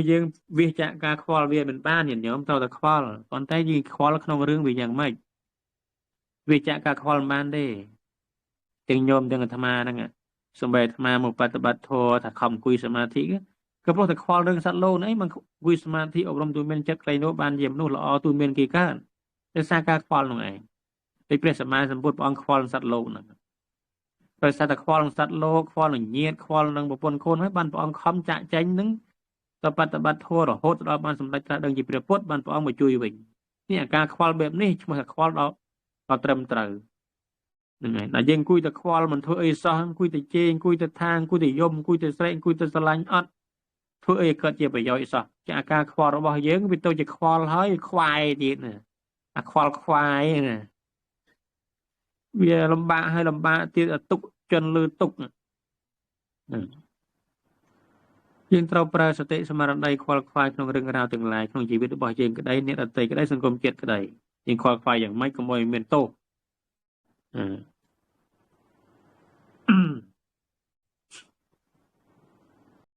យើងវាចាក់ការខ្វល់វាមិនបានញាតិញោមត្រូវតែខ្វល់ប៉ុន្តែយើងខ្វល់ក្នុងរឿងវាយ៉ាងម៉េចវាចាក់ការខ្វល់មិនបានទេទាំងញោមទាំងអាត្មាហ្នឹងសំបីអាត្មាមកបប្រតិបត្តិធម៌ថាខំអង្គុយសមាធិក៏ព្រោះតែខ្វល់រឿងសត្វលោកហ្នឹងមិនអង្គុយសមាធិអប់រំទូមានចិត្តខ្លីនោះបានជាមនុស្សល្អទូមានគេកើតដោយសារការខ្វល់នោះឯងពីព្រះសម្មាសម្ពុទ្ធព្រះអង្គខ្វល់សត្វលោកហ្នឹងដោយសារតែខ្វល់នឹងសត្វលោកខ្វល់នឹងញាតិខ្វល់នឹងប្រពន្ធខ្លួនហើយបានព្រះអង្គខំចាក់ចែងនឹងទៅបប្រតិបត្តិធម៌រហូតដល់បានសម្រេចត្រាស់ដឹងជាព្រះពុទ្ធបានព្រះអង្គមកជួយវិញនេះអាការខ្វល់បែបនេះឈ្មោះថាខ្វល់ដល់ត្រឹមត្រូវហ្នឹងហើយដល់យើងអង្គុយតែខ្វល់មិនធ្វើអីសោះអង្គុយតែជេរអង្គុយតែថាអង្គុយតែយំអង្គុយតែស្រែកអង្គុយតែស្រឡាញ់អត់ធ្វើអីកើតជាប្រយោជន៍សោះចាអាការខ្វល់របស់យើងវាទៅជាខ្វល់ហើយខ្វាយទៀតណាអាខ្វល់ខ្វាយណាវាលំបាកហើយលំបាកទៀតទុកជន់លើទុកយើងត្រូវប្រើសតិស្មារតីខ្វល់ខ្វាយក្នុងរឿងរ៉ាវទាំងឡាយក្នុងជីវិតរបស់យើងក្តីអ្នកដទៃក្តីសង្គមជាតិក្តីយើងខ្វល់ខ្វាយយ៉ាងម៉េចកុំឲ្យមានទោស